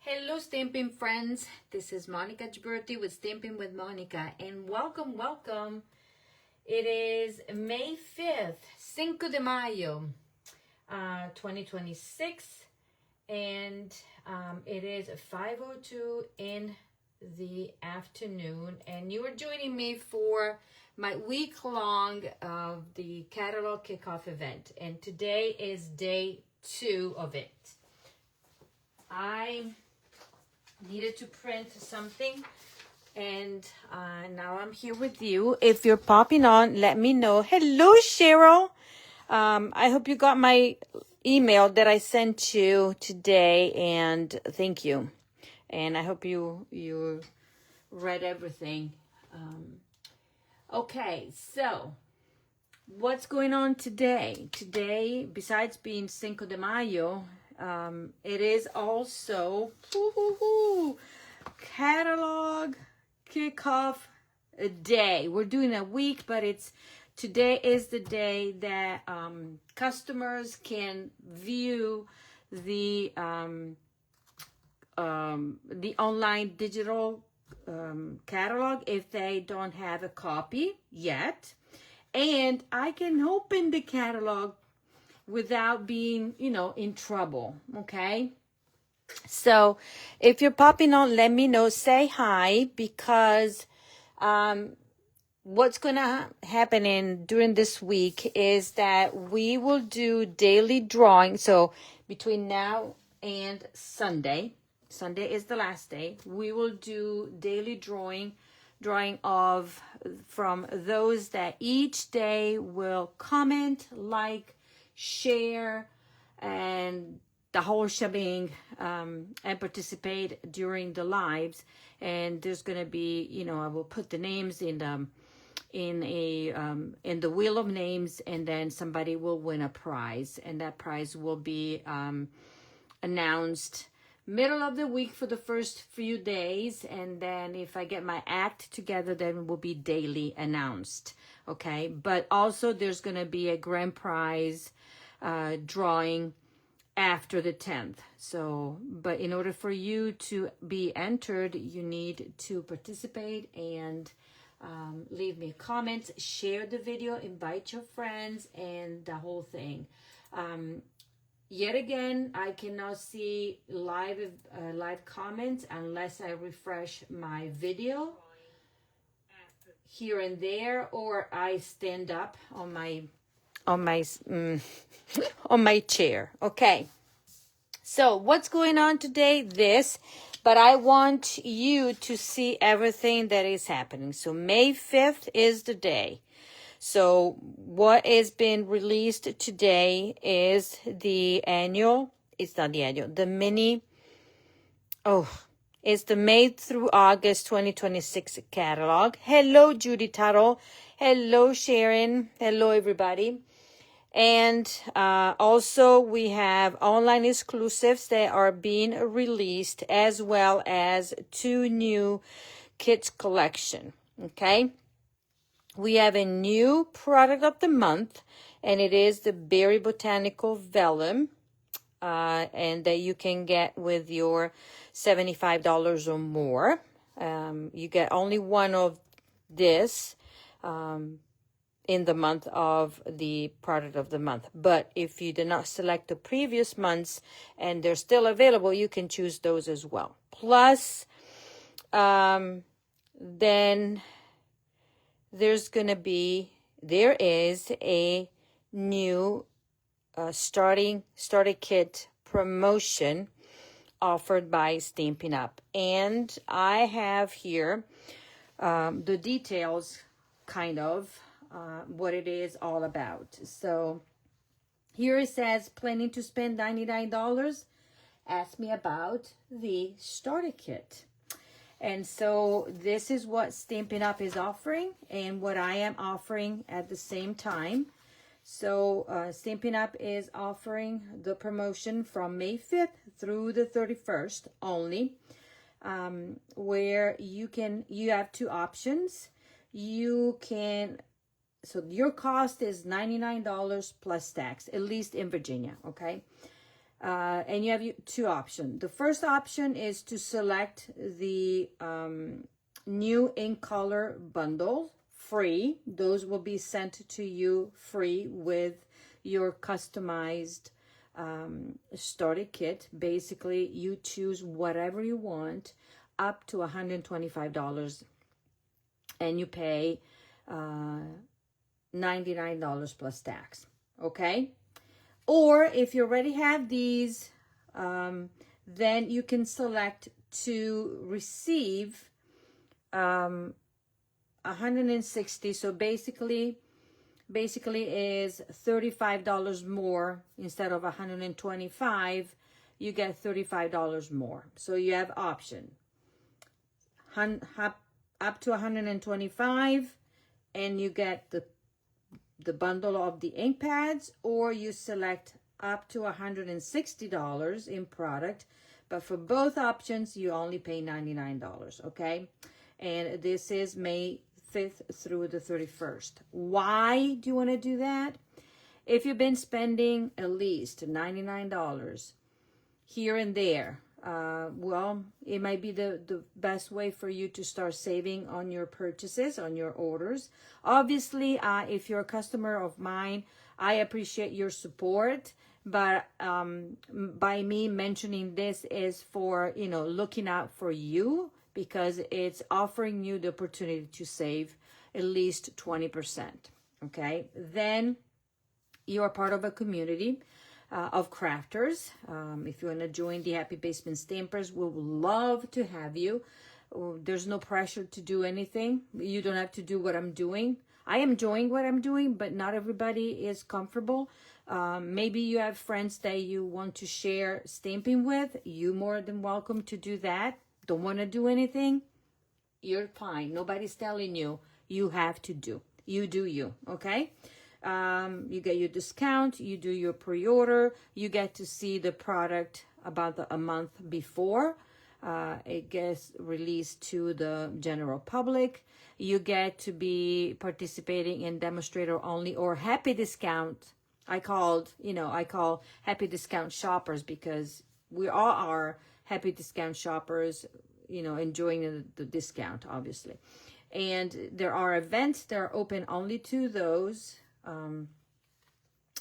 Hello, Stamping friends. This is Monica Gibberti with Stamping with Monica, and welcome. It is May 5th, Cinco de Mayo, 2026, and it is 5:02 in the afternoon, and you are joining me for my week-long of the catalog kickoff event, and today is day 2 of it. I needed to print something, and now I'm here with you. If you're popping on, let me know. Hello, Cheryl. I hope you got my email that I sent you today, and thank you. And I hope you read everything. Okay, so what's going on today? Today, besides being Cinco de Mayo, it is also catalog kickoff day. We're doing a week, but today is the day that customers can view the online digital catalog if they don't have a copy yet, and I can open the catalog without being, in trouble, okay? So if you're popping on, let me know, say hi, because what's going to happen during this week is that we will do daily drawing. So between now and Sunday is the last day, we will do daily drawing from those that each day will comment, like, share, and the whole shebang, and participate during the lives. And there's going to be, I will put the names in the wheel of names, and then somebody will win a prize, and that prize will be announced middle of the week for the first few days, and then if I get my act together, then it will be daily announced. Okay, but also there's going to be a grand prize drawing after the 10th. So, but in order for you to be entered, you need to participate and leave me comments, share the video, invite your friends, and the whole thing. Yet again, I cannot see live comments unless I refresh my video here and there, or I stand up on my on my chair. Okay, so what's going on today? But I want you to see everything that is happening. So May 5th is the day. So what is being released today is the it's the May through August 2026 catalog. Hello, Judy Tuttle. Hello, Sharon. Hello, everybody. And also we have online exclusives that are being released, as well as 2 new kits collection. Okay. We have a new product of the month, and it is the Berry Botanical Vellum, and that you can get with your $75 or more. You get only one of this in the month of the product of the month. But if you did not select the previous months and they're still available, you can choose those as well. Plus, then there is a new starter kit promotion offered by Stampin' Up. And I have here the details, kind of, what it is all about. So here it says, planning to spend $99? Ask me about the starter kit. And so this is what Stampin' Up is offering, and what I am offering at the same time. So Stampin' Up is offering the promotion from May 5th through the 31st only, where you have 2 options. So your cost is $99 plus tax, at least in Virginia, okay? And you have two options. The first option is to select the new ink color bundle free. Those will be sent to you free with your customized starter kit. Basically, you choose whatever you want up to $125 and you pay $99 plus tax. Okay? Or if you already have these, then you can select to receive 160. So basically is $35 more instead of 125. You get $35 more. So you have option up to 125, and you get the bundle of the ink pads, or you select up to $160 in product, but for both options you only pay $99. Okay, and this is May 5th through the 31st. Why do you want to do that? If you've been spending at least $99 here and there, well, it might be the best way for you to start saving on your purchases, on your orders. Obviously, if you're a customer of mine, I appreciate your support, but by me mentioning this is for, looking out for you, because it's offering you the opportunity to save at least 20%. Okay, then you are part of a community of crafters. If you want to join the Happy Basement Stampers, we would love to have you. There's no pressure to do anything. You don't have to do what I'm doing. I am enjoying what I'm doing, but not everybody is comfortable. Maybe you have friends that you want to share stamping with. You're more than welcome to do that. Don't want to do anything? You're fine. Nobody's telling you you have to do. You do you, okay? You get your discount, you do your pre-order, you get to see the product about a month before it gets released to the general public. You get to be participating in demonstrator only or happy discount. I call happy discount shoppers, because we all are happy discount shoppers, enjoying the discount, obviously. And there are events that are open only to those.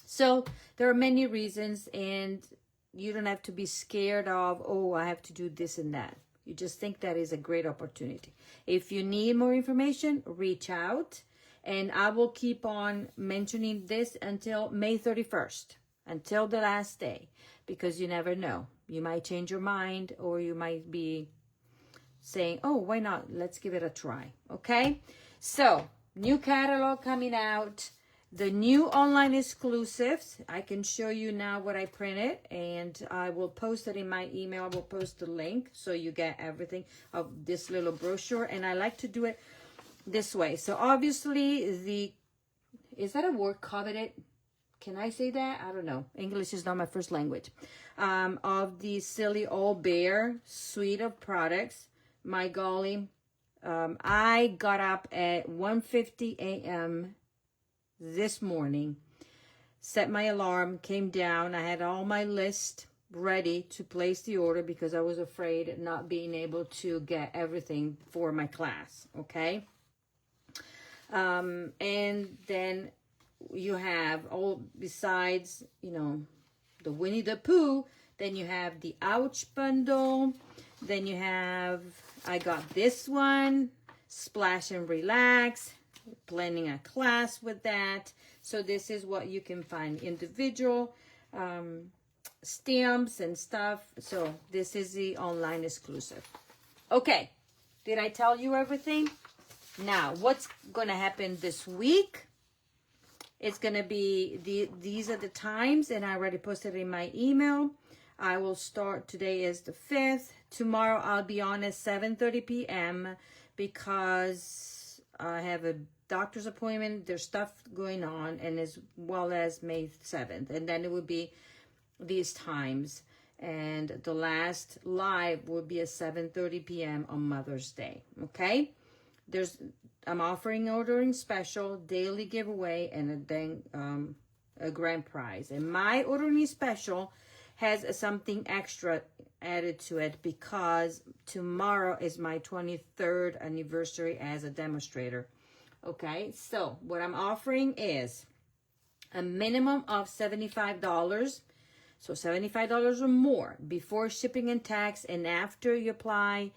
So there are many reasons, and you don't have to be scared of, oh, I have to do this and that. You just think that is a great opportunity. If you need more information, reach out, and I will keep on mentioning this until May 31st, until the last day, because you never know. You might change your mind, or you might be saying, oh, why not? Let's give it a try. Okay? So, new catalog coming out. The new online exclusives, I can show you now what I printed, and I will post it in my email. I will post the link so you get everything of this little brochure, and I like to do it this way. So obviously is that a word, coveted? Can I say that? I don't know. English is not my first language. Of the Silly Old Bear suite of products. My golly, I got up at 1:50 a.m. this morning, set my alarm, came down. I had all my list ready to place the order because I was afraid of not being able to get everything for my class. Okay. And then you have all, besides, the Winnie the Pooh, then you have the Ouch bundle. Then you have, I got this one, Splash and Relax, planning a class with that. So this is what you can find, individual stamps and stuff. So this is the online exclusive. Okay, did I tell you everything? Now, what's going to happen this week? It's going to be, these are the times, and I already posted it in my email. I will start, today is the 5th. Tomorrow I'll be on at 7:30 p.m. because I have a doctor's appointment. There's stuff going on, and as well as May 7th. And then it will be these times. And the last live will be at 7:30 p.m. on Mother's Day. Okay? I'm offering ordering special, daily giveaway, and then a grand prize. And my ordering special has something extra added to it because tomorrow is my 23rd anniversary as a demonstrator. Okay, so what I'm offering is a minimum of $75. So $75 or more before shipping and tax, and after you apply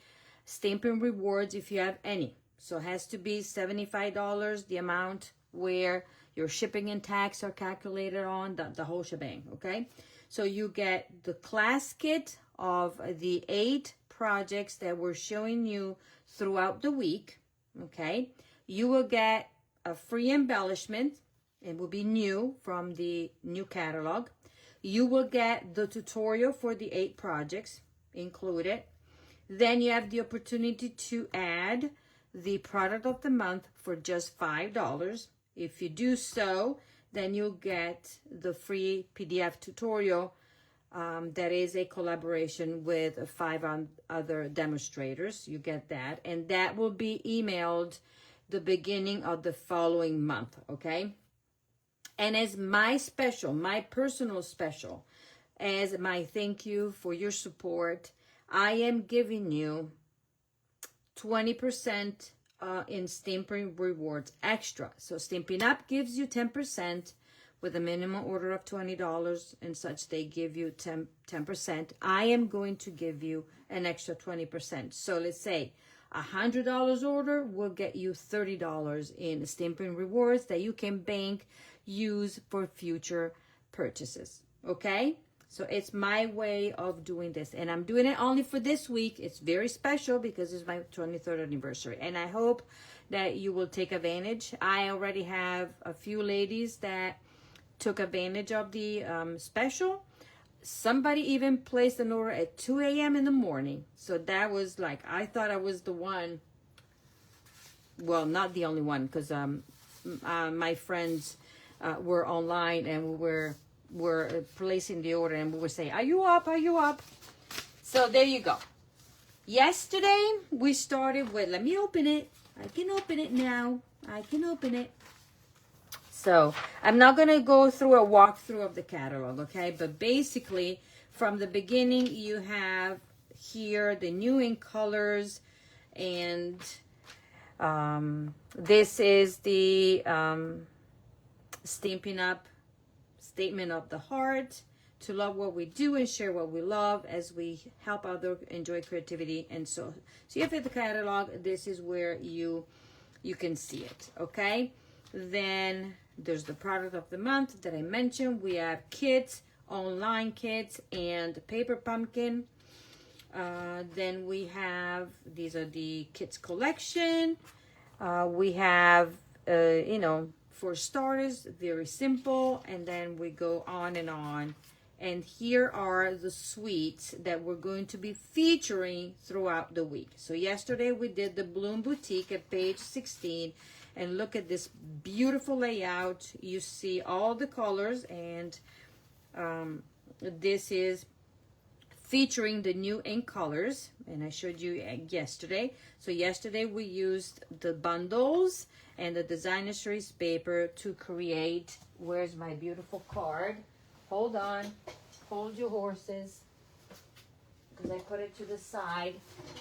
stamping rewards if you have any. So it has to be $75, the amount where your shipping and tax are calculated on, the whole shebang, okay? So you get the class kit of the 8 projects that we're showing you throughout the week, okay? You will get a free embellishment. It will be new from the new catalog. You will get the tutorial for the 8 projects included. Then you have the opportunity to add the product of the month for just $5. If you do so, then you'll get the free PDF tutorial that is a collaboration with 5 other demonstrators. You get that, and that will be emailed the beginning of the following month, okay? And as my special, my personal special, as my thank you for your support, I am giving you 20% in Stampin' Rewards extra. So Stampin' Up gives you 10% with a minimum order of $20 and such. They give you 10%. I am going to give you an extra 20%. So let's say $100 order will get you $30 in Stampin' Rewards that you can bank, use for future purchases. Okay? So it's my way of doing this, and I'm doing it only for this week. It's very special because it's my 23rd anniversary, and I hope that you will take advantage. I already have a few ladies that took advantage of the special. Somebody even placed an order at 2 a.m. in the morning. So that was like, I thought I was the one. Well, not the only one, because my friends were online and we were placing the order, and we were saying, are you up? Are you up? So there you go. Yesterday, we started with, let me open it. I can open it now. I can open it. So I'm not going to go through a walkthrough of the catalog, okay? But basically, from the beginning, you have here the new in colors, and this is the Stampin' Up Statement of the Heart, to love what we do and share what we love as we help others enjoy creativity. And so you have the catalog. This is where you can see it, okay? Then there's the product of the month that I mentioned. We have kits, online kits, and paper pumpkin. Then we have, these are the kits collection. We have, for starters, very simple, and then we go on and on. And here are the suites that we're going to be featuring throughout the week. So yesterday we did the Bloom Boutique at page 16, and look at this beautiful layout. You see all the colors, and this is featuring the new ink colors, and I showed you yesterday. So yesterday we used the bundles and the designer series paper to create, where's my beautiful card? Hold on, hold your horses, because I put it to the side,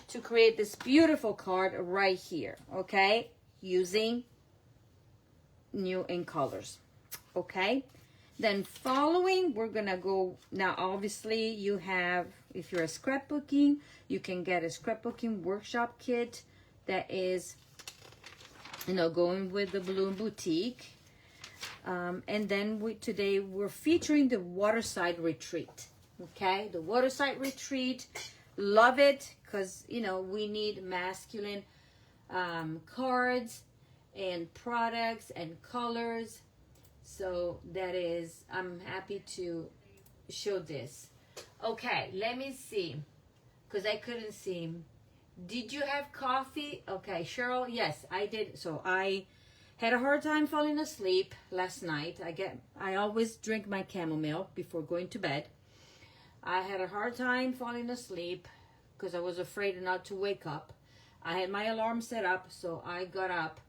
to create this beautiful card right here, okay? Using new ink colors, okay? Then following, we're gonna go, now obviously you have, if you're a scrapbooking, you can get a scrapbooking workshop kit that is, going with the Bloom Boutique. And then today we're featuring the Waterside Retreat, okay? The Waterside Retreat, love it, because, we need masculine cards and products and colors. So that is, I'm happy to show this. Okay, let me see, because I couldn't see. Did you have coffee? Okay, Cheryl, yes, I did. So I had a hard time falling asleep last night. I always drink my chamomile before going to bed. I had a hard time falling asleep because I was afraid not to wake up. I had my alarm set up, so I got up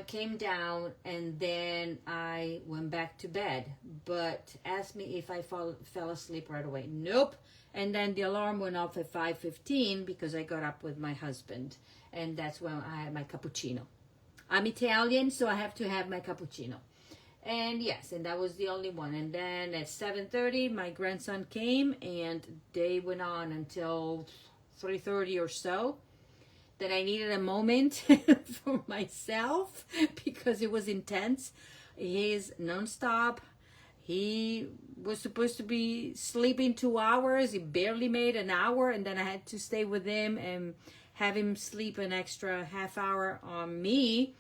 came down, and then I went back to bed, but asked me if I fell asleep right away. Nope. And then the alarm went off at 5:15 because I got up with my husband, and that's when I had my cappuccino. I'm Italian, so I have to have my cappuccino. And yes, and that was the only one. And then at 7:30, my grandson came, and they went on until 3:30 or so. Then I needed a moment for myself because it was intense. He is nonstop. He was supposed to be sleeping 2 hours. He barely made an hour, and then I had to stay with him and have him sleep an extra half hour on me.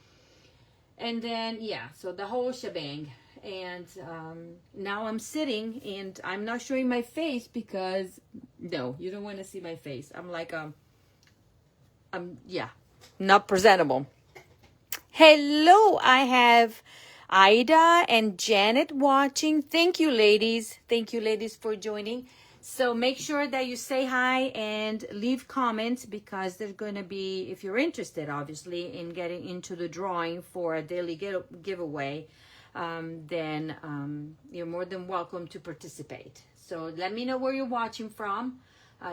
And then, yeah, so the whole shebang. And now I'm sitting, and I'm not showing my face because, no, you don't want to see my face. I'm like, yeah, not presentable. Hello, I have Ida and Janet watching. Thank you, ladies. Thank you, ladies, for joining. So make sure that you say hi and leave comments, because they're going to be, if you're interested, obviously, in getting into the drawing for a daily giveaway, then you're more than welcome to participate. So let me know where you're watching from.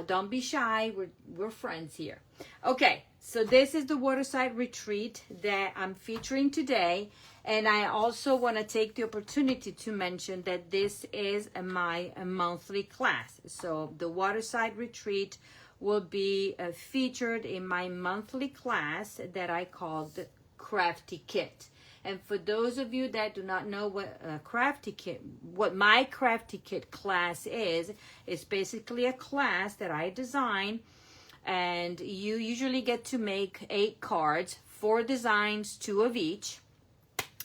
Don't be shy. We're friends here. Okay, so this is the Waterside retreat that I'm featuring today. And I also want to take the opportunity to mention that this is my monthly class. So the Waterside retreat will be featured in my monthly class that I call the Crafty Kit. And for those of you that do not know what what my Crafty Kit class is, it's basically a class that I design, and you usually get to make 8 cards, 4 designs, 2 of each.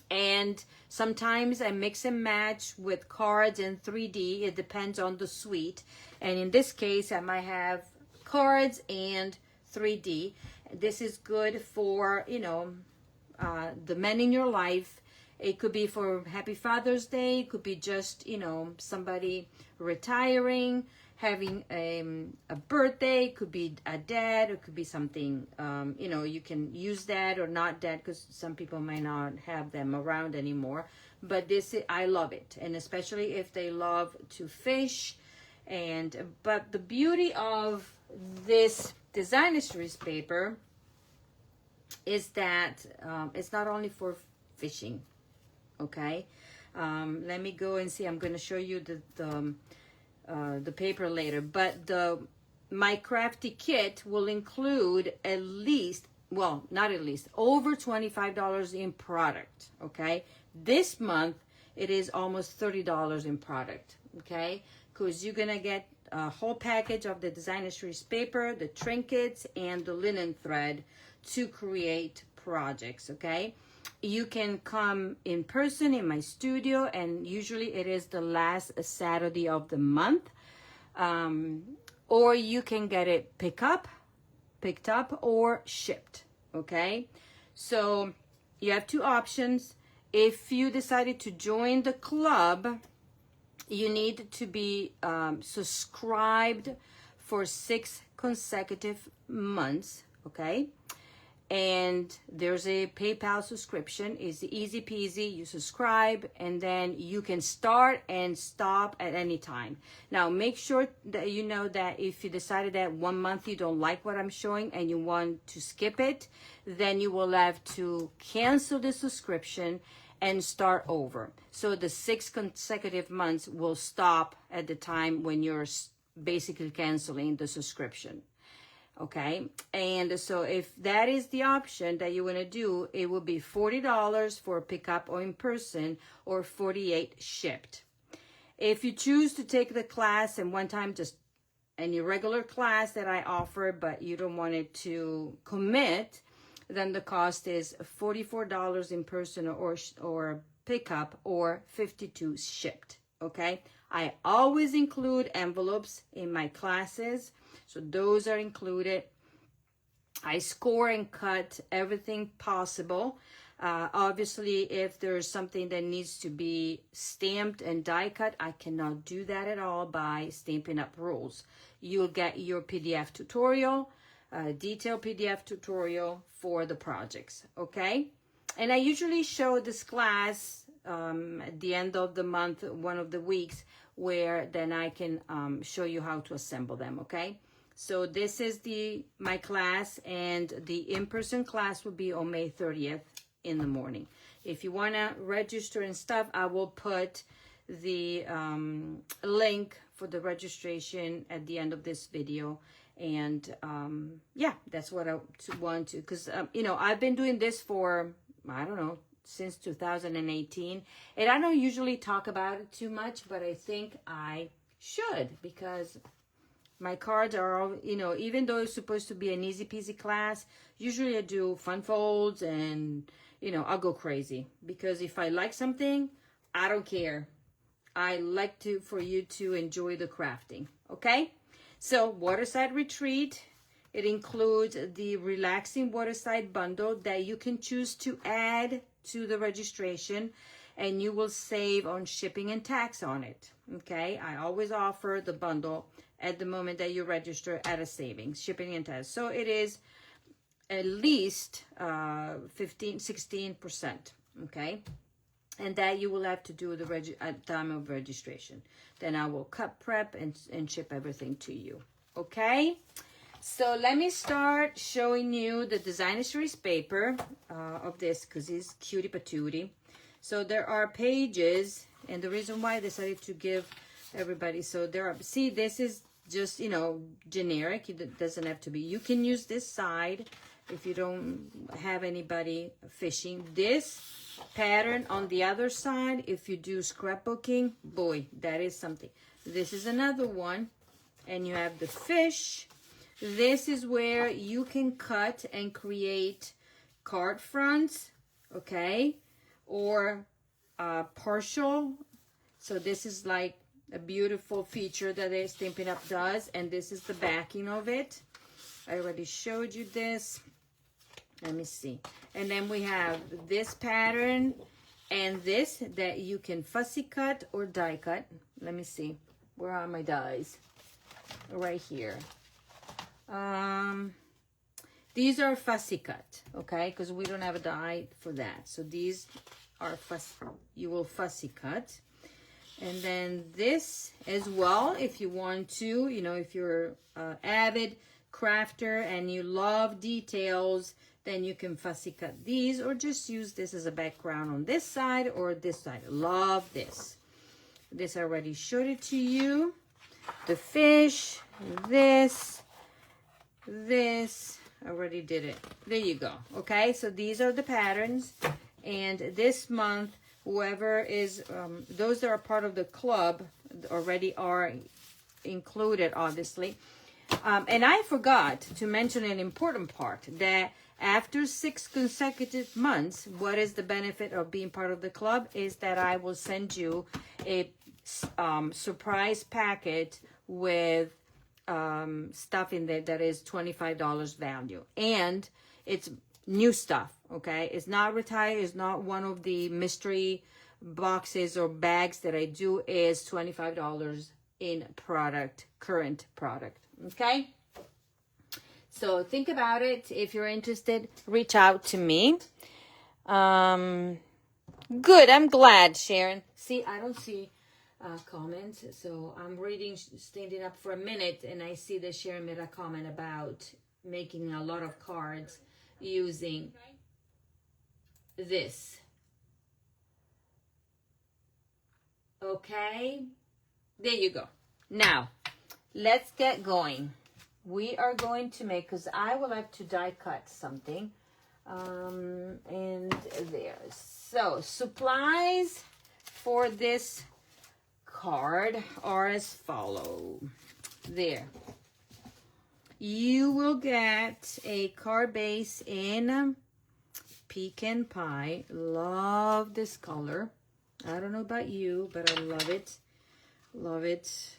And sometimes I mix and match with cards in 3D. It depends on the suite. And in this case, I might have cards and 3D. This is good for, the men in your life. It could be for Happy Father's Day. It could be just, somebody retiring, having a birthday. It could be a dad. It could be something, you can use that or not that, because some people might not have them around anymore. But I love it. And especially if they love to fish. But the beauty of this designer series paper is that it's not only for fishing. Okay, let me go and see. I'm going to show you the paper later, but my Crafty Kit will include at least, well, not at least, over $25 in product. Okay, this month it is almost $30 in product. Okay, because you're gonna get a whole package of the designer series paper, the trinkets, and the linen thread to create projects. Okay, you can come in person in my studio, and usually it is the last Saturday of the month, or you can get it picked up or shipped. Okay, so you have 2 options. If you decided to join the club, you need to be subscribed for 6 consecutive months. Okay, and there's a PayPal subscription. It's easy peasy. You subscribe, and then you can start and stop at any time. Now, make sure that you know that if you decided that 1 month you don't like what I'm showing and you want to skip it, then you will have to cancel the subscription and start over. So the 6 consecutive months will stop at the time when you're basically canceling the subscription. Okay, and so if that is the option that you want to do, it will be $40 for pickup or in person, or $48 shipped. If you choose to take the class and one time, just any regular class that I offer, but you don't want it to commit, then the cost is $44 in person or pickup, or $52 shipped. Okay, I always include envelopes in my classes, so those are included. I score and cut everything possible. Obviously, if there's something that needs to be stamped and die cut, I cannot do that at all by Stampin' Up! Rules. You'll get your PDF tutorial, detailed PDF tutorial for the projects. Okay, And I usually show this class at the end of the month, one of the weeks, where then I can show you how to assemble them, okay? So this is my class, and the in-person class will be on May 30th in the morning. If you want to register and stuff, I will put the link for the registration at the end of this video. And yeah, that's what I want to, because you know, I've been doing this for, I don't know, since 2018, and I don't usually talk about it too much, but I think I should, because my cards are all, you know, even though it's supposed to be an easy peasy class, usually I do fun folds, and you know, I'll go crazy, because if I like something, I don't care. I like for you to enjoy the crafting, okay? So Waterside Retreat, it includes the relaxing Waterside bundle that you can choose to add to the registration, and you will save on shipping and tax on it, okay? I always offer the bundle at the moment that you register at a savings, shipping and tax. So it is at least 16%, okay? And that you will have to do at time of registration. Then I will cut, prep, and ship everything to you, okay? So let me start showing you the designer series paper of this, because it's cutie patootie. So there are pages, and the reason why I decided to give everybody, so there are, see, this is just, you know, generic. It doesn't have to be. You can use this side if you don't have anybody fishing. This pattern on the other side, if you do scrapbooking, boy, that is something. This is another one, and you have the fish. This is where you can cut and create card fronts, okay, or partial. So this is like a beautiful feature that the Stampin' Up! Does, and this is the backing of it. I already showed you this. Let me see. And then we have this pattern and this that you can fussy cut or die cut. Let me see. Where are my dies? Right here. These are fussy cut, okay? Because we don't have a die for that. So these are you will fussy cut. And then this as well, if you want to, you know, if you're an avid crafter and you love details, then you can fussy cut these, or just use this as a background on this side or this side. Love this. This I already showed it to you. The fish, this, I already did it. There you go. Okay, so these are the patterns. And this month, whoever is, those that are part of the club already are included, obviously. And I forgot to mention an important part, that after 6 consecutive months, what is the benefit of being part of the club is that I will send you a surprise packet with stuff in there that is $25 value. And it's new stuff, okay? It's not retired. It's not one of the mystery boxes or bags that I do. Is $25 in product, current product, okay? So think about it. If you're interested, reach out to me. Good. I'm glad, Sharon. See, I don't see comments. So I'm reading, standing up for a minute, and I see that Sharon made a comment about making a lot of cards using this. Okay. There you go. Now, let's get going. We are going to make, because I will have to die cut something. And there. So, supplies for this card are as follow. There. You will get a card base in Pecan Pie. Love this color. I don't know about you, but I love it. Love it.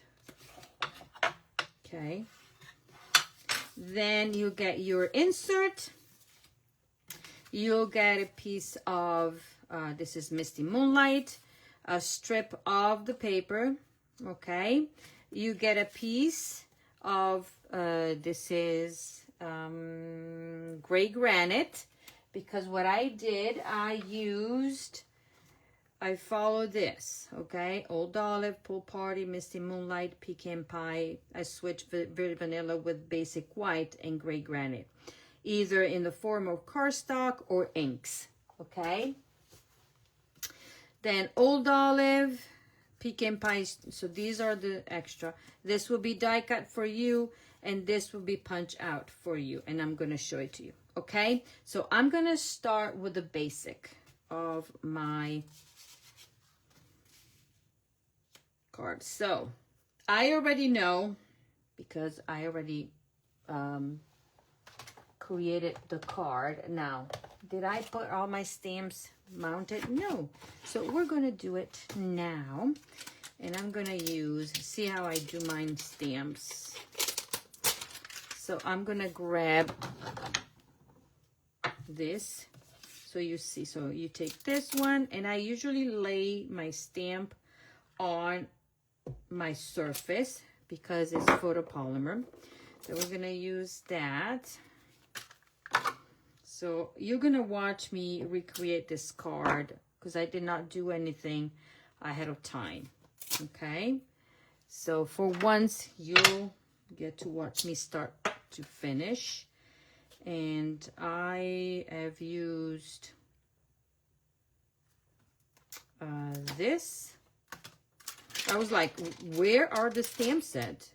Okay. Then you get your insert. You'll get a piece of, this is Misty Moonlight, a strip of the paper, okay? You get a piece of, this is Gray Granite. because what I did, I followed this, okay? Old Olive, Pool Party, Misty Moonlight, Pecan Pie. I switched Vanilla with Basic White and Gray Granite, either in the form of cardstock or inks, okay? Then Old Olive, Pecan Pie, so these are the extra. This will be die cut for you, and this will be punch out for you, and I'm gonna show it to you, okay? So I'm gonna start with the basic of my card. So I already know, because I already created the card. Now, did I put all my stamps mounted? No. So we're gonna do it now, and I'm gonna use, see how I do mine stamps. So I'm gonna grab this, so you see. So you take this one, and I usually lay my stamp on my surface because it's photopolymer. So we're gonna use that. So you're gonna watch me recreate this card because I did not do anything ahead of time, okay? So for once, you'll get to watch me start to finish. And I have used this. I was like, where are the stamps at?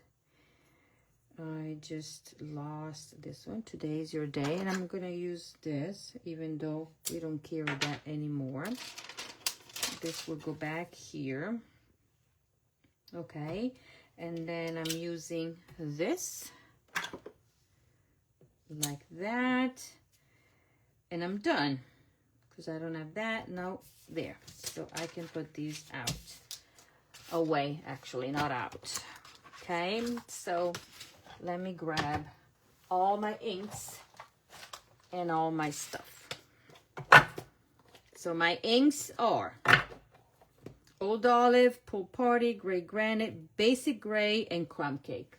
I just lost this one. Today is your day, and I'm gonna use this, even though we don't carry that anymore. This will go back here, okay? And then I'm using this like that, and I'm done because I don't have that. No, there. So I can put these out, away, actually, not out. Okay, so let me grab all my inks and all my stuff. So my inks are Old Olive, Pool Party, Gray Granite, Basic Gray, and Crumb Cake.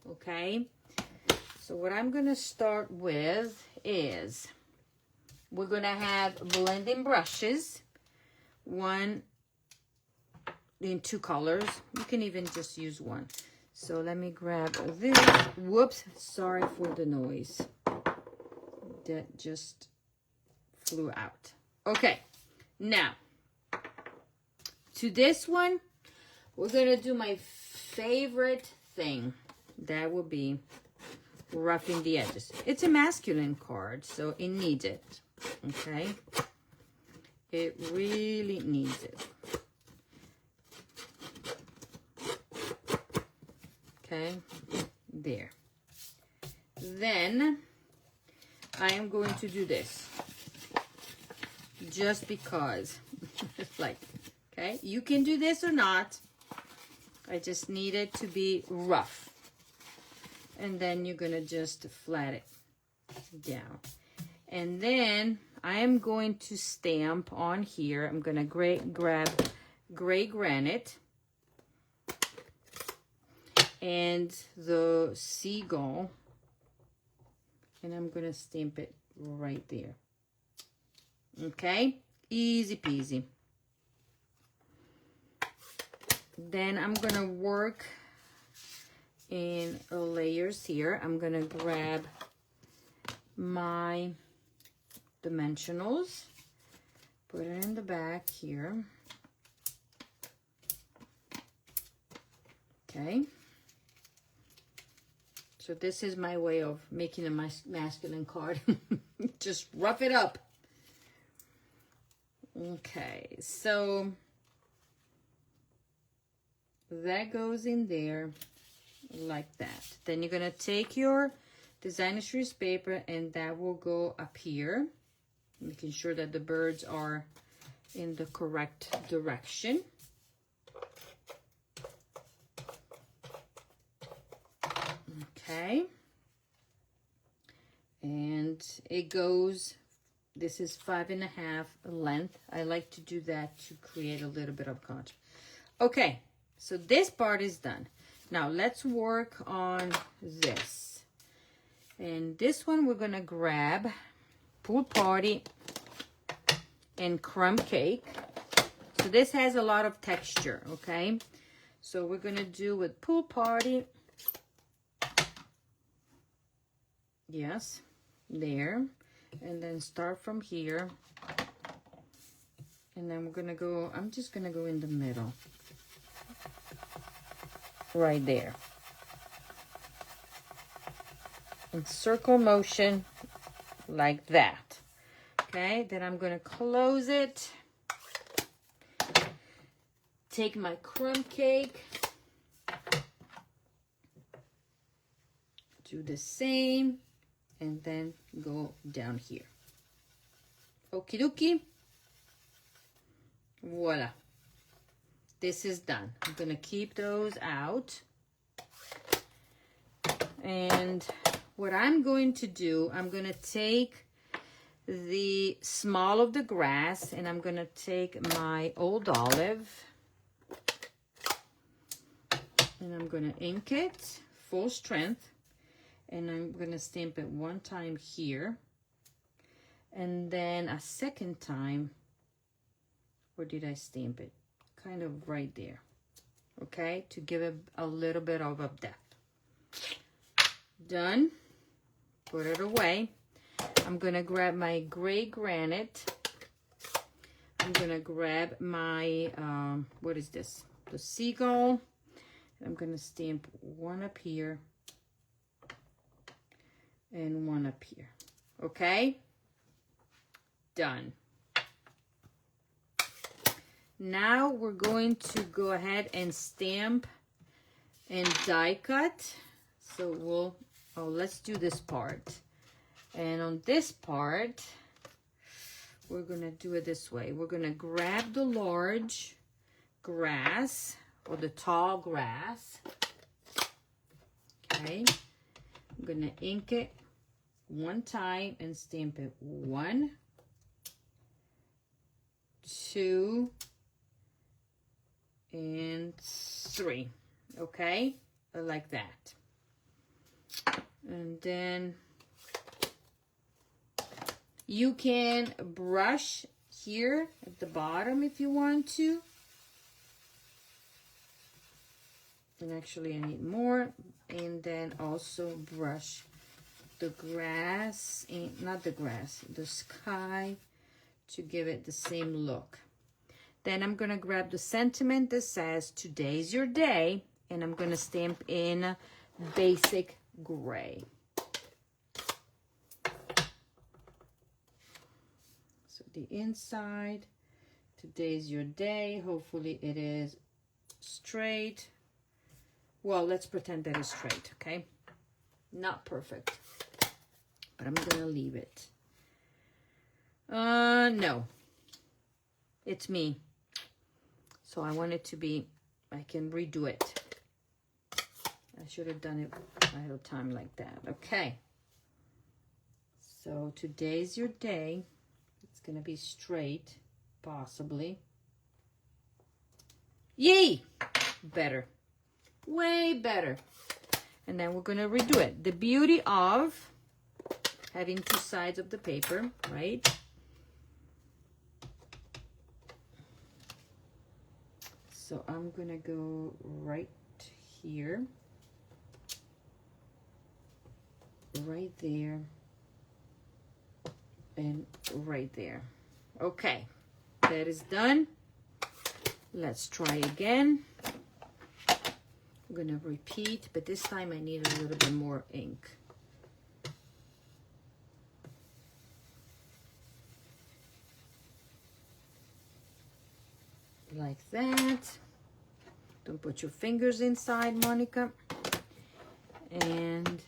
Okay, so what I'm gonna start with is we're gonna have blending brushes, one in 2 colors. You can even just use one. So let me grab this. Whoops, sorry for the noise. That just flew out. Okay, now to this one, we're gonna do my favorite thing. That will be roughing the edges. It's a masculine card, so it needs it, okay? It really needs it. Okay, there. Then I am going to do this just because. It's like, okay, you can do this or not. I just need it to be rough. And then you're gonna just flat it down. And then I am going to stamp on here. I'm gonna grab Gray Granite and the seagull, and I'm gonna stamp it right there. Okay, easy peasy. Then I'm gonna work in layers here. I'm gonna grab my dimensionals, put it in the back here. Okay. So this is my way of making a masculine card. Just rough it up. Okay, so that goes in there like that. Then you're gonna take your designer series paper, and that will go up here, making sure that the birds are in the correct direction. Okay, and it goes, this is 5.5 length. I like to do that to create a little bit of contrast. Okay, so this part is done. Now let's work on this. And this one we're gonna grab Pool Party and Crumb Cake. So this has a lot of texture, okay? So we're gonna do with Pool Party. Yes, there. And then start from here. And then we're gonna go, I'm just gonna go in the middle. Right there. In circle motion, like that. Okay, then I'm gonna close it. Take my crumb cake. Do the same. And then go down here. Okie dokie. Voila. This is done. I'm gonna keep those out. And what I'm going to do, I'm gonna take the small of the grass and I'm gonna take my old olive and I'm gonna ink it full strength. And I'm gonna stamp it one time here. And then a second time, where did I stamp it? Kind of right there. Okay, to give it a little bit of a depth. Done. Put it away. I'm gonna grab my gray granite. I'm gonna grab my, what is this? The seagull. I'm gonna stamp one up here. And one up here. Okay? Done. Now we're going to go ahead and stamp and die cut. So let's do this part. And on this part, we're gonna do it this way. We're gonna grab the large grass or the tall grass. Okay? I'm gonna ink it one time and stamp it 1, 2, and 3. Okay, like that. And then you can brush here at the bottom if you want to. And actually I need more. And then also brush the grass, and not the grass, the sky, to give it the same look. Then I'm gonna grab the sentiment that says today's your day, and I'm gonna stamp in basic gray. So the inside, today's your day. Hopefully it is straight. Well, let's pretend that it's straight, okay? Not perfect, but I'm gonna leave it. No, it's me. So I want it to be, I can redo it. I should have done it ahead of time like that. Okay. So today's your day. It's gonna be straight, possibly. Yay! Better. Way better. And then we're gonna redo it. The beauty of having two sides of the paper, right? So I'm gonna go right here, right there, and right there. Okay, that is done. Let's try again. I'm gonna repeat, but this time I need a little bit more ink. Like that. Don't put your fingers inside, Monica. And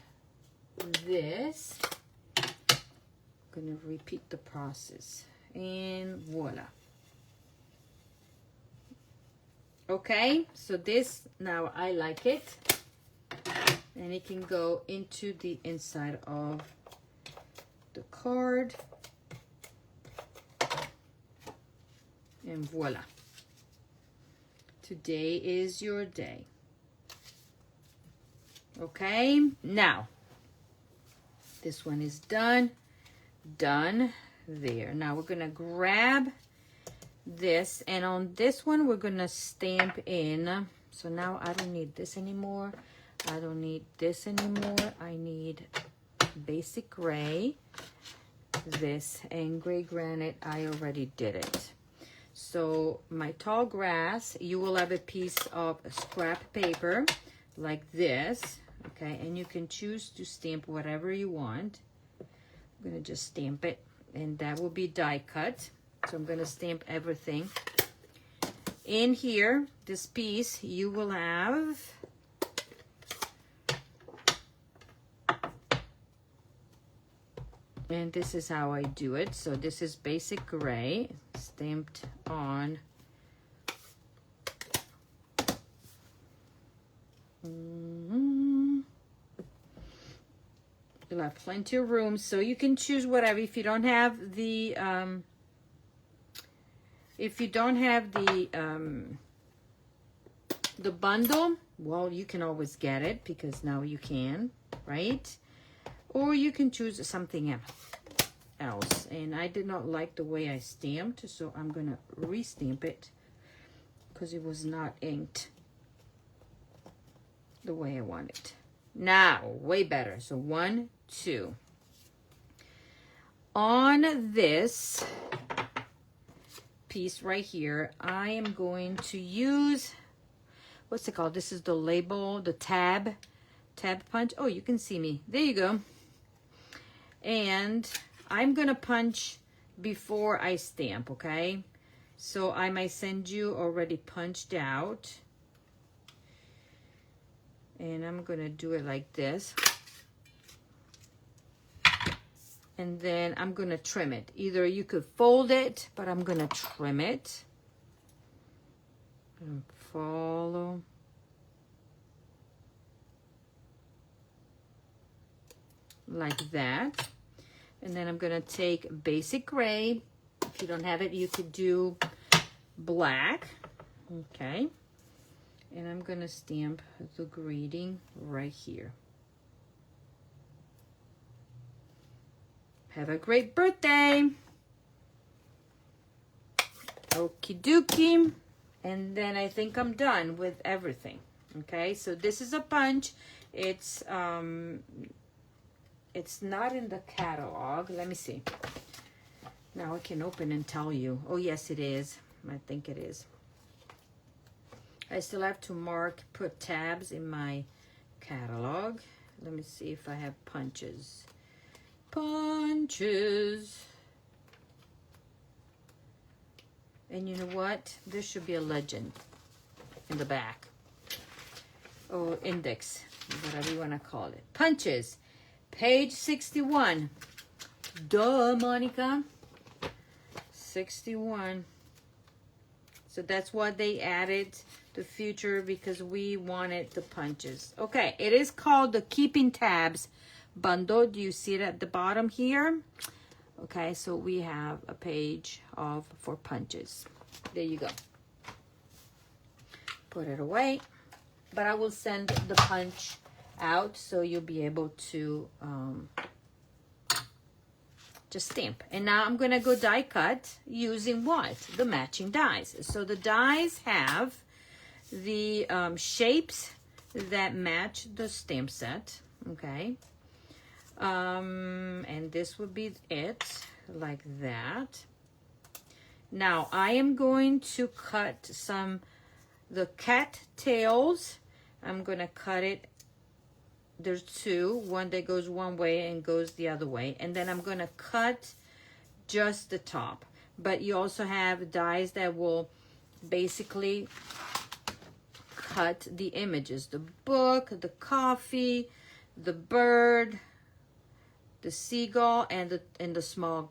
this, I'm gonna repeat the process. And voila. Okay, so this, now I like it. And it can go into the inside of the card. And voila. Today is your day. Okay, now, this one is done. Done there. Now we're gonna grab this, and on this one we're gonna stamp in. So now I don't need this anymore. I don't need this anymore. I need basic gray, this, and gray granite. I already did it. So my tall grass, you will have a piece of scrap paper like this, okay, and you can choose to stamp whatever you want. I'm gonna just stamp it, and that will be die cut. So I'm gonna stamp everything. In here, this piece, you will have and this is how I do it. So this is basic gray stamped on. You'll have plenty of room, so you can choose whatever. If you don't have the the bundle, well, you can always get it, because now you can, right? Or you can choose something else. And I did not like the way I stamped, so I'm gonna re-stamp it because it was not inked the way I want it. Now, way better. So 1, 2. On this piece right here, I am going to use, what's it called? This is the label, the tab punch. Oh, you can see me. There you go. And I'm gonna punch before I stamp, okay? So I might send you already punched out. And I'm gonna do it like this. And then I'm gonna trim it. Either you could fold it, but I'm gonna trim it. And follow. Like that. And then I'm gonna take basic gray. If you don't have it, you could do black. Okay. And I'm gonna stamp the greeting right here. Have a great birthday. Okie dokie. And then I think I'm done with everything. Okay, so this is a punch. It's not in the catalog. Let me see. Now I can open and tell you. Oh, yes, it is. I think it is. I still have to put tabs in my catalog. Let me see if I have punches. Punches. And you know what? There should be a legend in the back. Or index, whatever you want to call it. Punches. Page 61. Duh, Monica. 61. So that's what they added the future, because we wanted the punches. Okay, it is called the Keeping Tabs bundle. Do you see it at the bottom here? Okay, so we have a page for punches. There you go. Put it away. But I will send the punch out, so you'll be able to just stamp. And now I'm gonna go die cut using what? The matching dies. So the dies have the shapes that match the stamp set, okay? And this would be it, like that. Now I am going to cut the cat tails. I'm gonna cut it. There's two, one that goes one way and goes the other way, and then I'm gonna cut just the top. But you also have dies that will basically cut the images, the book, the coffee, the bird, the seagull, and the small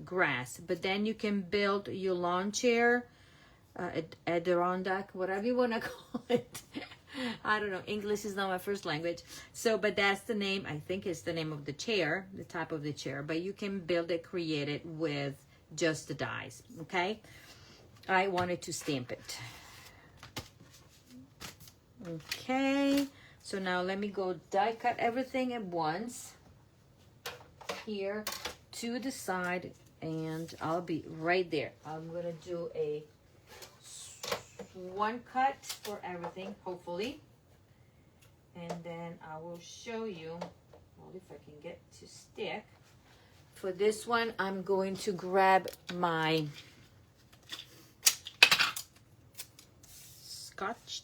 grass. But then you can build your lawn chair, Adirondack, whatever you want to call it. I don't know. English is not my first language. So, but that's the name. I think it's the name of the chair, the type of the chair. But you can build it, create it with just the dies. Okay. I wanted to stamp it. Okay. So now let me go die cut everything at once. Here to the side, and I'll be right there. I'm gonna do a one cut for everything, hopefully, and then I will show you, well, if I can get to stick. For this one, I'm going to grab my scotch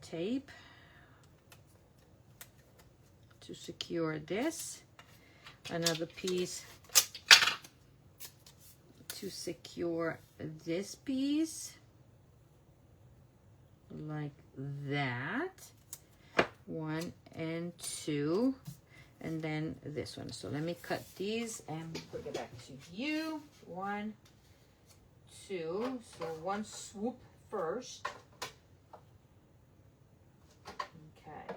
tape to secure this, another piece to secure this piece, like that, 1 and 2, and then this one. So let me cut these and bring it back to you. 1, 2, so one swoop first. Okay.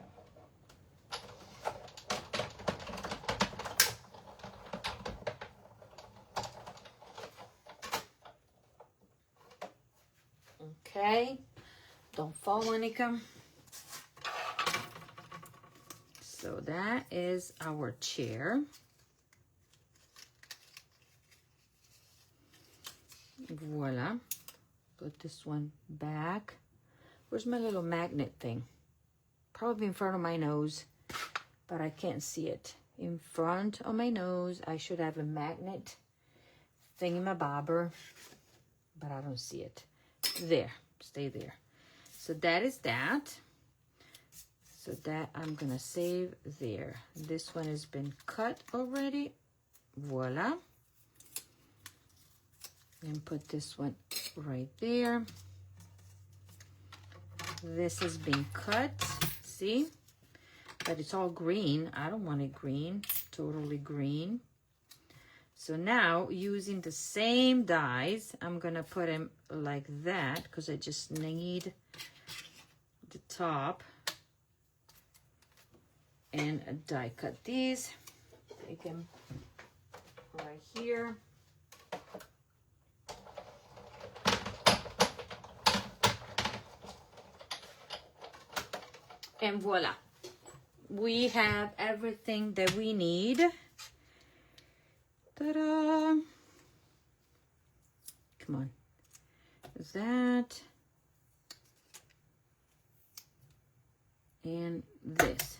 Okay, don't fall, Monica. So that is our chair. Voila. Put this one back. Where's my little magnet thing? Probably in front of my nose, but I can't see it. In front of my nose, I should have a magnet thingamabobber, but I don't see it. There, stay there. So that is that. So that I'm gonna save there. This one has been cut already. Voila. And put this one right there. This has been cut, see? But it's all green. I don't want it green, totally green. So now, using the same dies, I'm gonna put them like that because I just need the top. And die cut these. Take them right here. And voila. We have everything that we need. Ta-da! Come on. That. And this.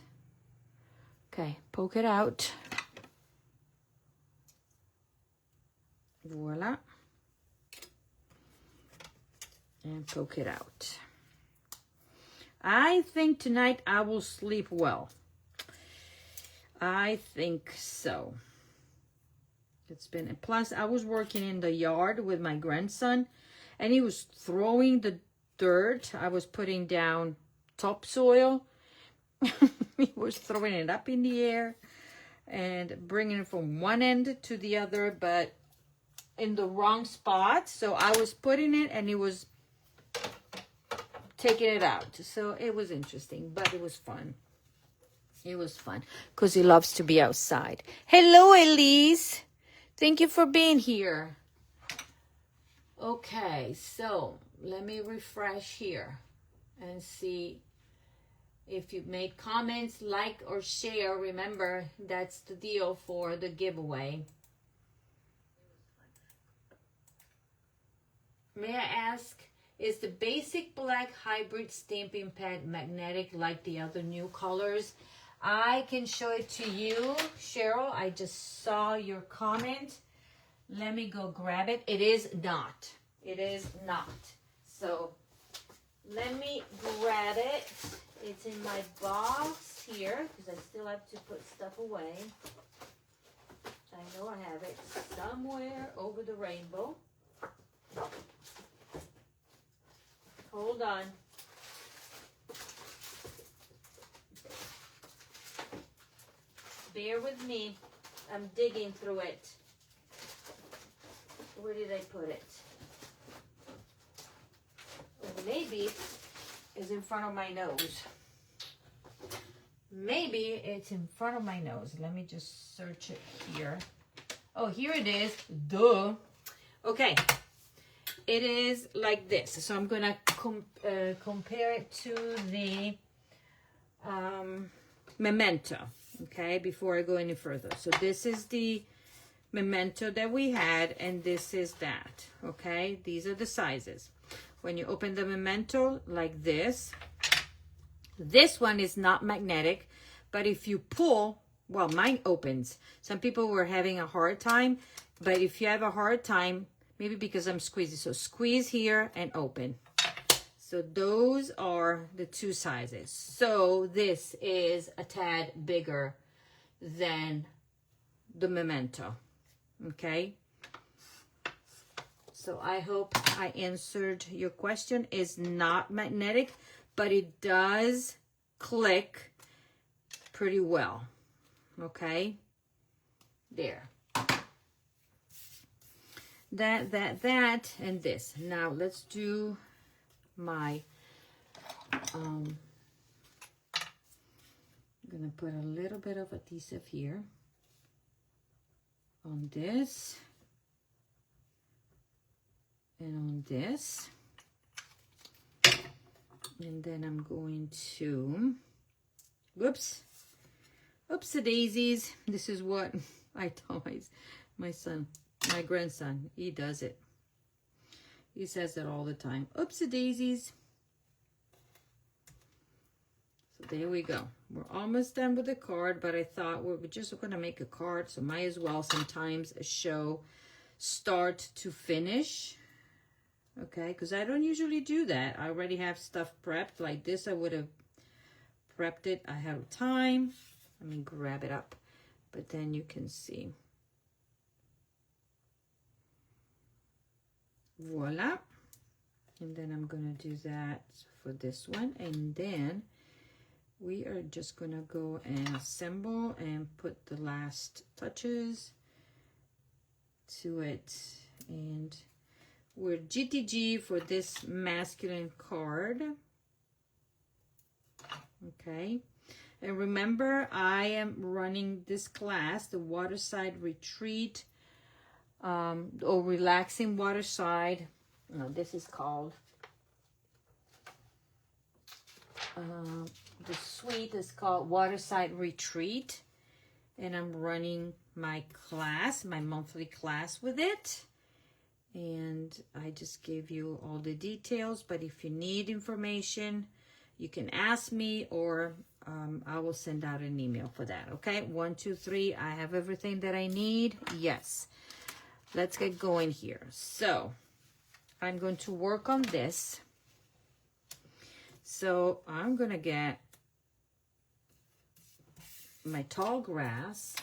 Okay, poke it out. Voila. And poke it out. I think tonight I will sleep well. I think so. It's been, plus I was working in the yard with my grandson, and he was throwing the dirt. I was putting down topsoil. He was throwing it up in the air and bringing it from one end to the other, but in the wrong spot. So I was putting it and he was taking it out. So it was interesting, but it was fun. It was fun because he loves to be outside. Hello, Elise. Thank you for being here. Okay, so let me refresh here and see if you made comments, like or share. Remember, that's the deal for the giveaway. May I ask, is the basic black hybrid stamping pad magnetic like the other new colors? I can show it to you, Cheryl. I just saw your comment. Let me go grab it. It is not. It is not. So let me grab it. It's in my box here because I still have to put stuff away. I know I have it somewhere over the rainbow. Hold on. Bear with me. I'm digging through it. Where did I put it? Or maybe it's in front of my nose. Maybe it's in front of my nose. Let me just search it here. Oh, here it is. Duh. Okay. It is like this. So I'm going to compare it to the Memento. okay, before I go any further. So this is the memento that we had, and this is that, okay? These are the sizes. When you open the memento like this one is not magnetic, but if you pull, well, mine opens. Some people were having a hard time, but if you have a hard time, maybe because I'm squeezing, so squeeze here and open. So those are the two sizes. So this is a tad bigger than the memento, okay? So I hope I answered your question. It's not magnetic, but it does click pretty well, okay? There. That, and this. Now let's do my, I'm gonna put a little bit of adhesive here on this and on this. And then I'm going to, oopsie daisies. This is what I tell my son, my grandson, he does it. He says it all the time. Oopsie daisies. So there we go. We're almost done with the card, but I thought we were just going to make a card, so might as well sometimes show start to finish. Okay, because I don't usually do that. I already have stuff prepped. Like this, I would have prepped it ahead of time. Let me grab it up, but then you can see. Voila. And then I'm going to do that for this one. And then we are just going to go and assemble and put the last touches to it. And we're GTG for this masculine card. Okay. And remember, I am running this class, the Waterside Retreat, or Relaxing Waterside. No, this is called, the suite is called Waterside Retreat. And I'm running my class, my monthly class with it. And I just gave you all the details, but if you need information, you can ask me, or I will send out an email for that. Okay, 1, 2, 3. I have everything that I need. Yes. Let's get going here. So I'm going to work on this. So I'm going to get my tall grass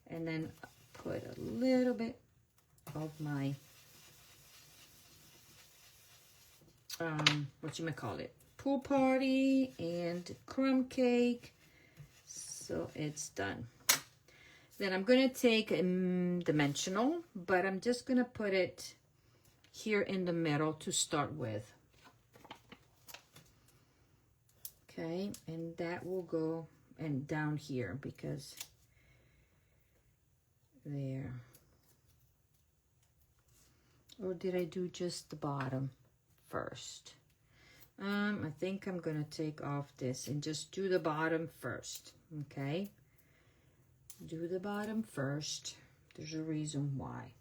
and then put a little bit of my pool party and crumb cake. So it's done. Then I'm going to take a dimensional, but I'm just going to put it here in the middle to start with. Okay, and that will go and down here because there. Or did I do just the bottom first? I think I'm gonna take off this and just do the bottom first. Okay, do the bottom first. There's a reason why.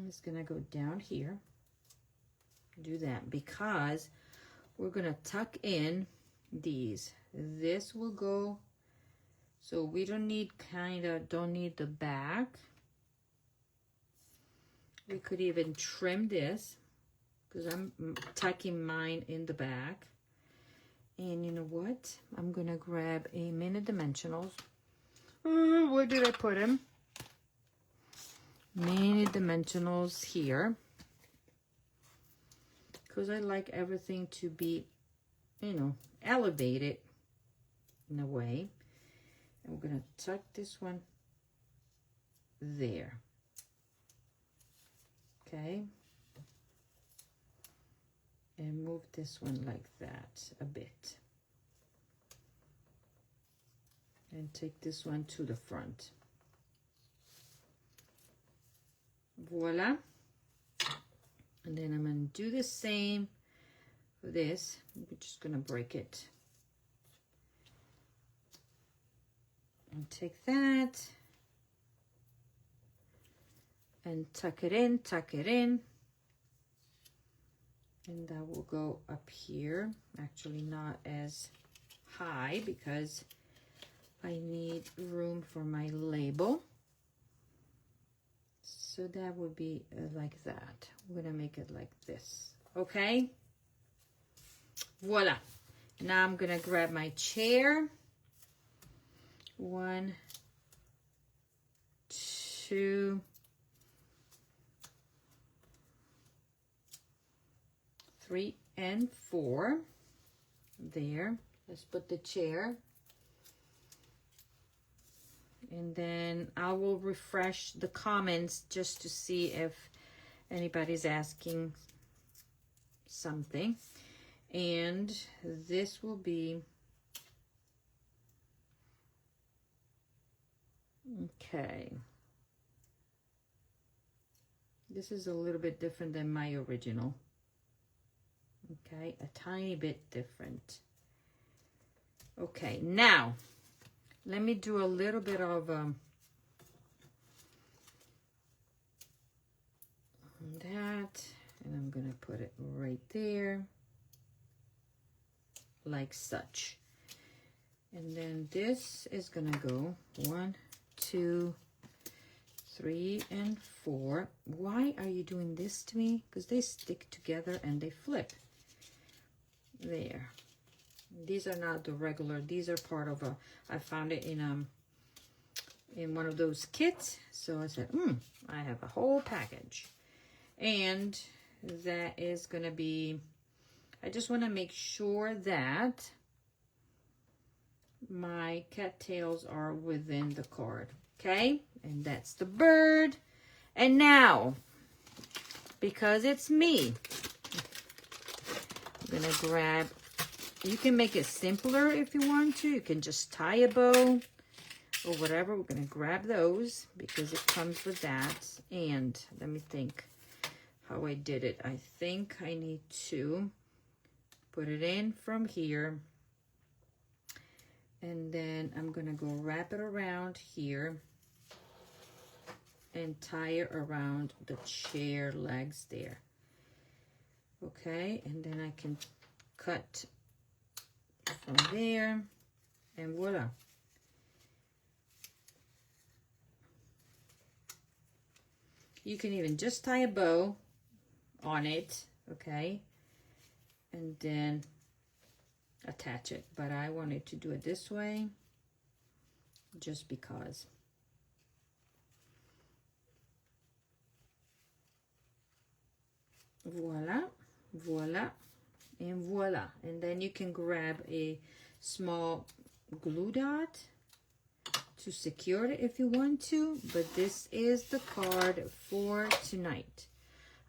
It's gonna go down here. Do that because we're gonna tuck in these. This will go, so we don't need don't need the back. We could even trim this because I'm tucking mine in the back. And you know what? I'm gonna grab a mini dimensionals. Where did I put them? Mini dimensionals here. Because I like everything to be, you know, elevated in a way. And we're gonna tuck this one there. Okay, and move this one like that a bit, and take this one to the front. Voila. And then I'm going to do the same for this. We're just going to break it take that and tuck it in, and that will go up here. Actually not as high because I need room for my label. So that would be like that. We're gonna make it like this, okay? Voila. Now I'm gonna grab my chair. 1, 2, 3, and 4. There. Let's put the chair. And then I will refresh the comments just to see if anybody's asking something. And this will be, okay. This is a little bit different than my original. Okay, a tiny bit different. Okay, now let me do a little bit of that, and I'm gonna put it right there, like such. And then this is gonna go 1, 2, 3, and 4. Why are you doing this to me? Because they stick together and they flip. There. These are not the regular, these are part of a, I found it in one of those kits. So I said, I have a whole package. And that is gonna be, I just wanna make sure that my cattails are within the card, okay? And that's the bird. And now, because it's me, I'm gonna grab, you can make it simpler if you want to. You can just tie a bow or whatever. We're gonna grab those because it comes with that. And let me think how I did it. I think I need to put it in from here. And then I'm gonna go wrap it around here and tie it around the chair legs there. Okay, and then I can cut from there, and voila. You can even just tie a bow on it, okay, and then attach it. But I wanted to do it this way just because. Voila, voila, and voila. And then you can grab a small glue dot to secure it if you want to, but this is the card for tonight.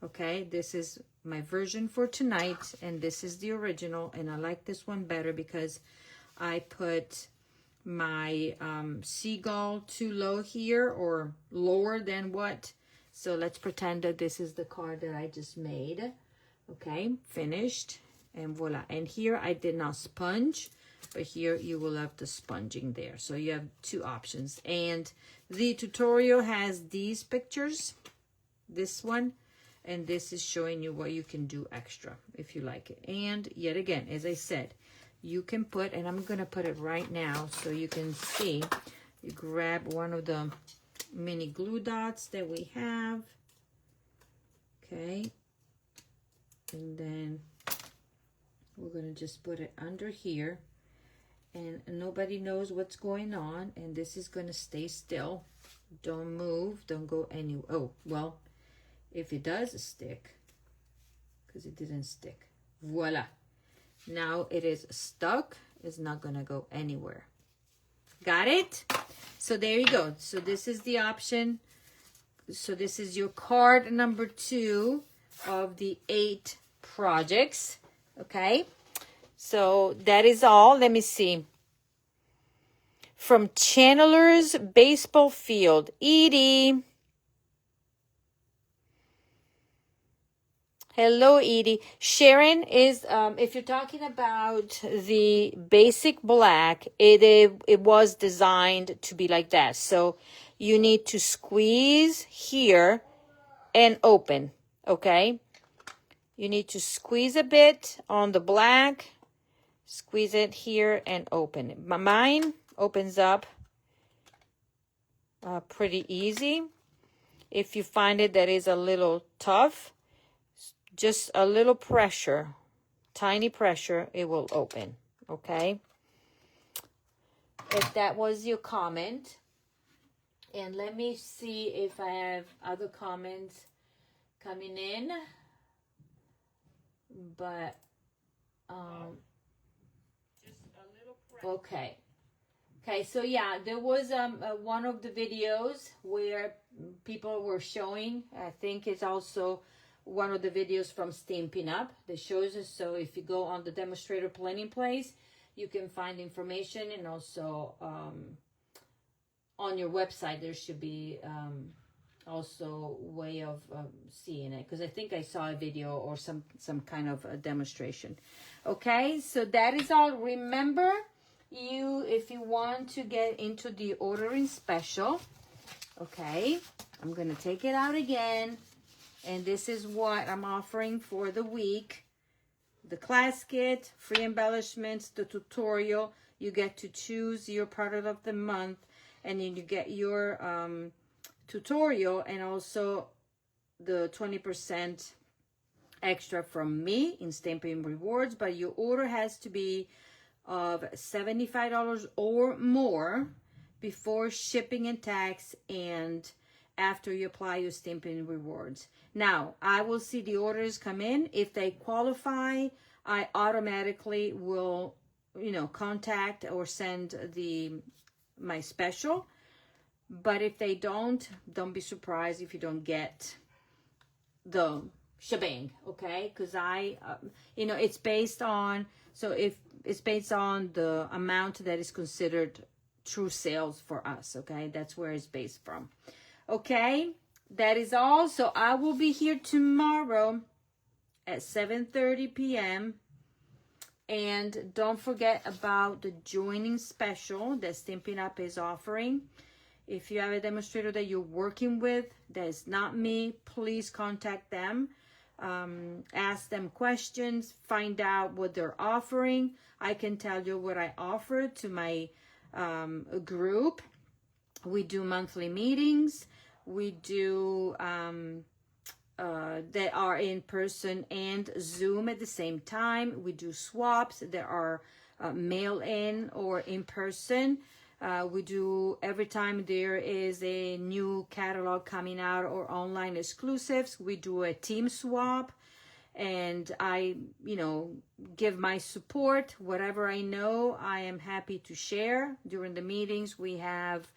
Okay, this is my version for tonight, and this is the original, and I like this one better because I put my seagull too low here, or lower than what. So let's pretend that this is the card that I just made. Okay, finished, and voila. And here I did not sponge, but here you will have the sponging there. So you have two options. And the tutorial has these pictures, this one, and this is showing you what you can do extra if you like it. And yet again, as I said, you can put, and I'm gonna put it right now so you can see, you grab one of the mini glue dots that we have, okay, and then we're gonna just put it under here, and nobody knows what's going on, and this is gonna stay still. Don't move, don't go anywhere. Oh, well, if it does stick, because it didn't stick, voila. Now it is stuck, it's not gonna go anywhere. Got it? So there you go. So this is the option. So this is your card number 2 of the 8 projects. Okay. So that is all. Let me see. From Chandler's Baseball Field, Edie. Hello, Edie. Sharon is, if you're talking about the basic black, it was designed to be like that. So you need to squeeze here and open, okay? You need to squeeze a bit on the black, squeeze it here and open it. Mine opens up pretty easy. If you find it that is a little tough, just a little pressure, tiny pressure, it will open, okay? If that was your comment. And let me see if I have other comments coming in. But, okay. Okay, so yeah, there was one of the videos where people were showing, I think it's also one of the videos from Stampin' Up that shows us. So if you go on the demonstrator planning place, you can find information, and also on your website there should be also way of seeing it, because I think I saw a video or some kind of a demonstration. Okay, so that is all. Remember, if you want to get into the ordering special, okay, I'm gonna take it out again. And this is what I'm offering for the week. The class kit, free embellishments, the tutorial. You get to choose your product of the month. And then you get your tutorial and also the 20% extra from me in Stampin' Rewards. But your order has to be of $75 or more before shipping and tax, and after you apply your Stampin' Rewards. Now, I will see the orders come in. If they qualify, I automatically will, contact or send my special. But if they don't be surprised if you don't get the shebang, okay? Because it's based on, so if it's based on the amount that is considered true sales for us, okay? That's where it's based from. Okay, that is all. So I will be here tomorrow at 7:30 p.m. And don't forget about the joining special that Stampin' Up is offering. If you have a demonstrator that you're working with that is not me, please contact them. Ask them questions, find out what they're offering. I can tell you what I offer to my group. We do monthly meetings. We do that are in person and Zoom at the same time. We do swaps that are mail-in or in person. We do, every time there is a new catalog coming out or online exclusives, we do a team swap. And I, give my support. Whatever I know, I am happy to share. During the meetings, we have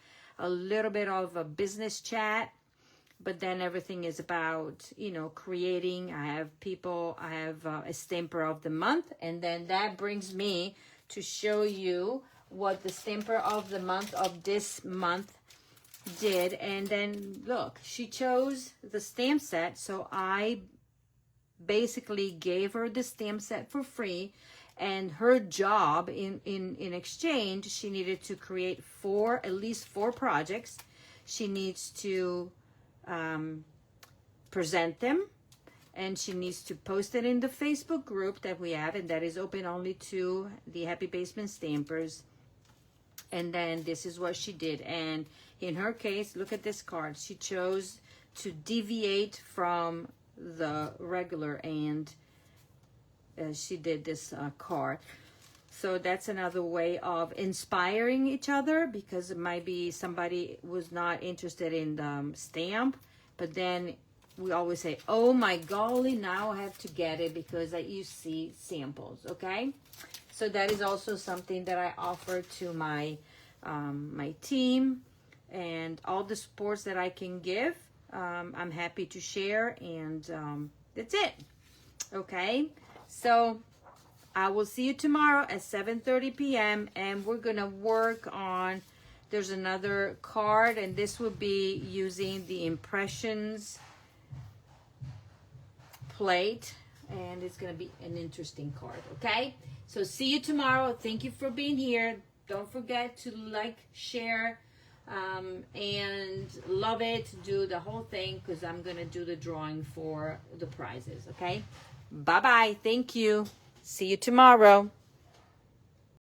a little bit of a business chat, but then everything is about, creating. I have a stamper of the month, and then that brings me to show you what the stamper of the month of this month did. And then look, she chose the stamp set, so I basically gave her the stamp set for free. And her job in exchange, she needed to create at least four projects. She needs to present them, and she needs to post it in the Facebook group that we have, and that is open only to the Happy Basement Stampers. And then this is what she did. And in her case, look at this card. She chose to deviate from the regular, and she did this card. So that's another way of inspiring each other, because it might be somebody was not interested in the stamp, but then we always say, oh my golly, now I have to get it because you see samples, okay? So that is also something that I offer to my my team, and all the supports that I can give, I'm happy to share, and that's it, okay? So I will see you tomorrow at 7:30 p.m. and we're gonna work on, there's another card, and this will be using the impressions plate, and it's going to be an interesting card, okay? So see you tomorrow. Thank you for being here. Don't forget to like, share, and love it. Do the whole thing, because I'm going to do the drawing for the prizes, okay? Bye-bye. Thank you. See you tomorrow.